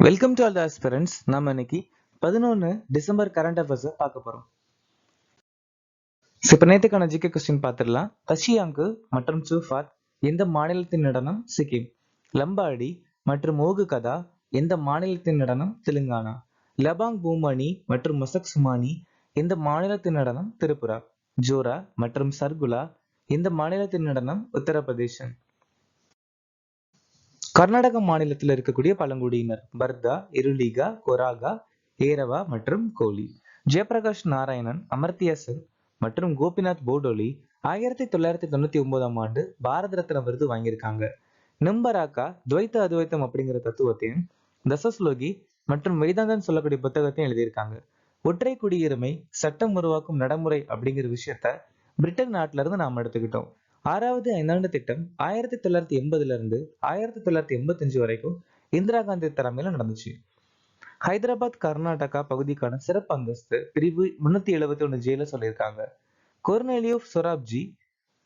Welcome to all the aspirants. நம்ம இன்னைக்கு 11 December current affairs பார்க்க போறோம். இப்போ நேற்றுக்கான ஜிகே கொஸ்டின் பார்த்துடலாம். தஷியாங்கு மற்றும் சூஃபாத் எந்த மாநிலத்தின் நடனம்? சிக்கிம். லம்பாடி மற்றும் ஓகு கதா எந்த மாநிலத்தின் நடனம்? தெலுங்கானா. லபாங் பூமணி மற்றும் மசக் சுமானி எந்த மாநிலத்தின் நடனம்? திரிபுரா. ஜோரா மற்றும் சர்குலா எந்த மாநிலத்தின் நடனம்? உத்தரப்பிரதேசம். கர்நாடக மாநிலத்தில் இருக்கக்கூடிய பழங்குடியினர் பர்தா, இருளிகா, கொராகா, ஏரவா மற்றும் கோலி. ஜெயபிரகாஷ் நாராயணன், அமர்த்தியா சென் மற்றும் கோபிநாத் போடோலி 1999 பாரத ரத்னா விருது வாங்கியிருக்காங்க. நிம்பராக்கா துவைத்த அத்வைத்தம் அப்படிங்கிற தத்துவத்தையும் தசஸ்லோகி மற்றும் வேதாந்தன் சொல்லக்கூடிய புத்தகத்தையும் எழுதியிருக்காங்க. ஒற்றை குடியுரிமை சட்டம் உருவாக்கும் நடைமுறை அப்படிங்கிற விஷயத்த பிரிட்டன் நாட்டில இருந்து நாம் எடுத்துக்கிட்டோம். 6வது ஐந்தாண்டு திட்டம் 1980 இருந்து 1985 வரைக்கும் இந்திரா காந்தி தலைமையில நடந்துச்சு. ஹைதராபாத் கர்நாடகா பகுதிக்கான சிறப்பு அந்தஸ்து பிரிவு 371 சொல்லியிருக்காங்க. கொர்னேலியோ சொராப்ஜி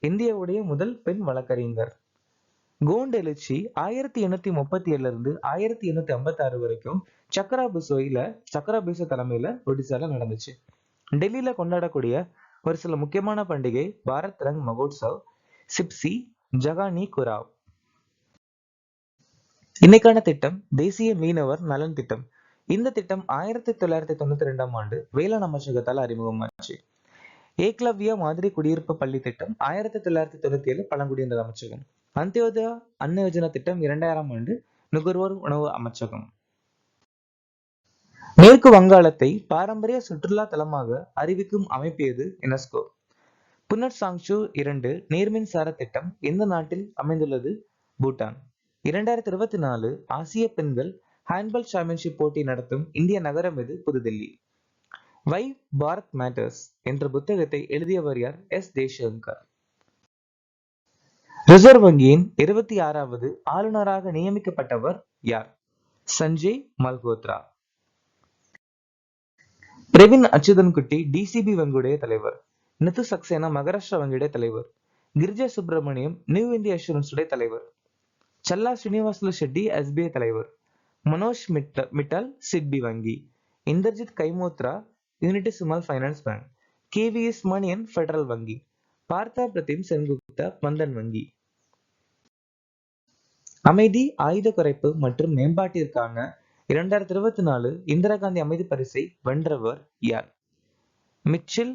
இந்தியாவுடைய முதல் பெண் வழக்கறிஞர். கோண்ட் எழுச்சி 1837 இருந்து 1856 வரைக்கும் சக்கரா தலைமையில ஒடிசால நடந்துச்சு. டெல்லியில கொண்டாடக்கூடிய ஒரு சில முக்கியமான பண்டிகை பாரத் ரங் மகோத்சவ், சிப்சி, ஜகானி குராவ். இன்னைக்கான திட்டம் தேசிய மீனவர் நலன் திட்டம். இந்த திட்டம் 1992 வேளாண் அமைச்சகத்தால் அறிமுகமாச்சு. ஏக்லவ்யா மாதிரி குடியிருப்பு பள்ளி திட்டம் 1997 பழங்குடியினர் அமைச்சகம். அந்தியோதயா அன்ன யோஜனா திட்டம் 2000 நுகர்வோர் உணவு அமைச்சகம். மேற்கு வங்காளத்தை பாரம்பரிய சுற்றுலா தலமாக அறிவிக்கும் அமைப்பு எது? யுனெஸ்கோ. புனட் சாங்சு 2 நீர்மின்சார திட்டம் எந்த நாட்டில் அமைந்துள்ளது? பூட்டான். 2024 ஆசிய பெண்கள் ஹேண்ட்பால் சாம்பியன்ஷிப் போட்டி நடத்தும் இந்திய நகரம் எது? புதுதில்லி. வை பாரத் மேட்டர்ஸ் என்ற புத்தகத்தை எழுதியவர் யார்? எஸ் ஜெய்சங்கர். ரிசர்வ் வங்கியின் 26வது ஆளுநராக நியமிக்கப்பட்டவர் யார்? சஞ்சய் மல்ஹோத்ரா. பிரவீன் அச்சுதன்குட்டி டிசிபி வங்கியுடைய தலைவர். நித்து சக்சேனா மகாராஷ்டிரா வங்கியுடைய தலைவர். Girija Subramaniam new India assurance உடைய தலைவர். சல்லா ஸ்ரீனிவாசலு ஷெட்டி எஸ்பிஐ தலைவர். மனோஜ் மிட்டல் சிட்பி வங்கி. Inderjit Kaimothra Unity small finance bank. KVS Manian Federal வங்கி. பார்த்தா பிரதீப் சென்குப்தா பந்தன் வங்கி. அமைதி, ஆயுத குறைப்பு மற்றும் மேம்பாட்டிற்கான 2024 இந்திரா காந்தி அமைதி பரிசை வென்றவர் யார்? மிச்சல்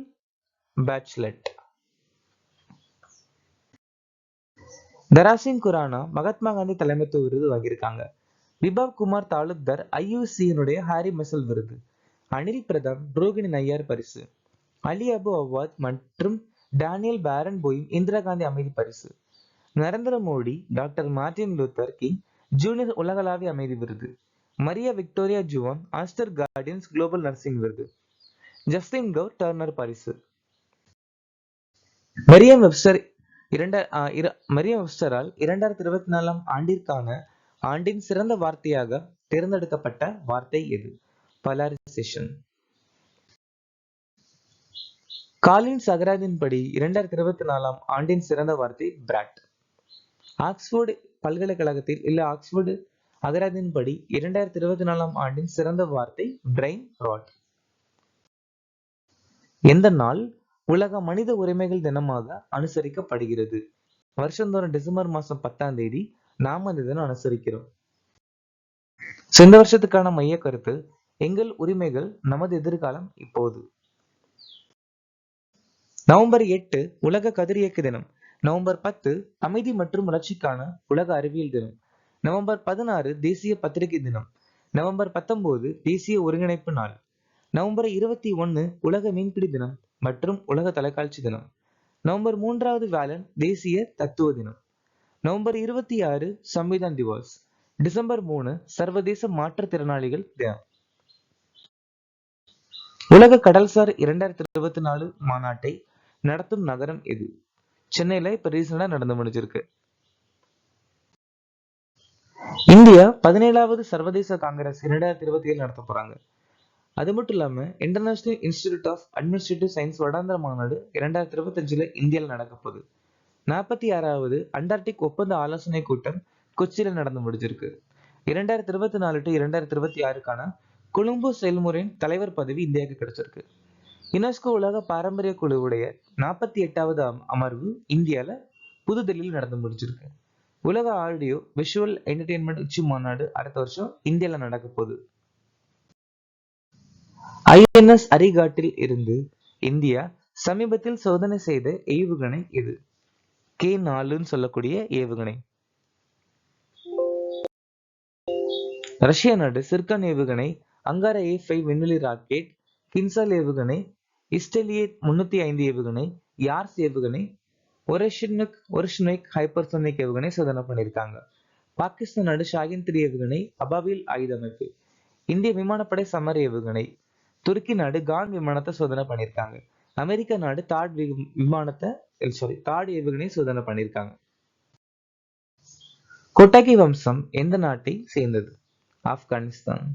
பேச்லெட். தராசிங் குரானா மகாத்மா காந்தி தலைமைத்துவ விருது வாங்கியிருக்காங்க. விபவ் குமார் தாலுக்தார் ஐயூசியினுடைய ஹாரி மெசல் விருது. அனில் பிரதான் ரோகிணி நையார் பரிசு. அலி அபு அவாத் மற்றும் டேனியல் பேரன் போயும் இந்திரா காந்தி அமைதி பரிசு. Narendra Modi doctor Martin Luther King junior உலகளாவிய அமைதி விருது. Maria Victoria Juan Aster guardians global nursing விருது. ஜஸ்டின் கவுர் டர்னர் பரிசு. மரியம் வெப்ஸ்டரால் 2024 ஆண்டிற்கான ஆண்டின் சிறந்த வார்த்தையாக தேர்ந்தெடுக்கப்பட்ட வார்த்தை எது? பலாரிசேஷன். காலின்ஸ் அகராதியின் படி 2024 ஆண்டின் சிறந்த வார்த்தை பிராட். ஆக்ஸ்போர்டு பல்கலைக்கழகத்தில் இல்ல ஆக்ஸ்போர்டு அகராதியின் படி 2024 ஆண்டின் சிறந்த வார்த்தை பிரெயின் ராட். எந்த நாள் உலக மனித உரிமைகள் தினமாக அனுசரிக்கப்படுகிறது? வருஷந்தோறும் டிசம்பர் மாசம் 10ஆம் தேதி நாம இந்த தினம் அனுசரிக்கிறோம். இந்த வருஷத்துக்கான மைய கருத்து எங்கள் உரிமைகள் நமது எதிர்காலம் இப்போது. நவம்பர் 8 உலக கதிரியக்க தினம். நவம்பர் 10 அமைதி மற்றும் வளர்ச்சிக்கான உலக அறிவியல் தினம். நவம்பர் 16 தேசிய பத்திரிகை தினம். நவம்பர் 19 தேசிய ஒருங்கிணைப்பு நாள். நவம்பர் 21 உலக மீன்பிடி தினம் மற்றும் உலக தொலைக்காட்சி தினம். நவம்பர் 3வது வியாழன் தேசிய தத்துவ தினம். நவம்பர் 26 சம்விதான் திவாஸ். டிசம்பர் 3 சர்வதேச மாற்றுத்திறனாளிகள் தினம். உலக கடல்சார் 2024 மாநாட்டை நடத்தும் நகரம் எது? சென்னையில இப்ப ரீசெண்டா நடந்து முடிஞ்சிருக்கு. இந்தியா 17வது சர்வதேச காங்கிரஸ் 2027 நடத்த போறாங்க. அது மட்டும் இல்லாம international institute of administrative science வருடாந்திர மாநாடு 2025 இந்தியாவில் நடக்க போகுது. 46வது அண்டார்டிக் ஒப்பந்த ஆலோசனை கூட்டம் கொச்சியில நடந்து முடிஞ்சிருக்கு. 2024 to 2026க்கான கொழும்பு செயல்முறையின் தலைவர் பதவி இந்தியாவுக்கு கிடைச்சிருக்கு. யுனெஸ்கோ உலக பாரம்பரிய குழுவுடைய 48வது அமர்வு இந்தியால புதுதில்லியில் நடந்து முடிச்சிருக்கு. உலக ஆடியோ விஷுவல் என்டர்டெயின்மெண்ட் உச்சி மாநாடு அடுத்த வருஷம் இந்தியால நடக்க போகுது. INS அரிகாட்டில் இருந்து இந்தியா சமீபத்தில் சோதனை செய்த ஏவுகணை எது? K4 சொல்லக்கூடிய ஏவுகணை. ரஷ்ய நாடு சிர்கான் ஏவுகணை, அங்காரா A5 விண்வெளி ராக்கெட், கின்சால் ஏவுகணை, இஸ்டெலியேட் 305 ஏவுகணை, யார்ஸ் ஏவுகணை, ஒரிஷினிக் ஹைப்பர்சோனிக் ஏவுகணை சோதனை பண்ணியிருக்காங்க. பாகிஸ்தான் நாடு ஷாகின் 3 ஏவுகணை, அபாவில் ஆயுத அமைப்பு. இந்திய விமானப்படை சமர் ஏவுகணை. துருக்கி நாடு கான் விமானத்தை சோதனை பண்ணியிருக்காங்க. அமெரிக்க நாடு தாட் ஏவுகணை சோதனை பண்ணியிருக்காங்க. கொட்டகி வம்சம் எந்த நாட்டை சேர்ந்தது? ஆப்கானிஸ்தான்.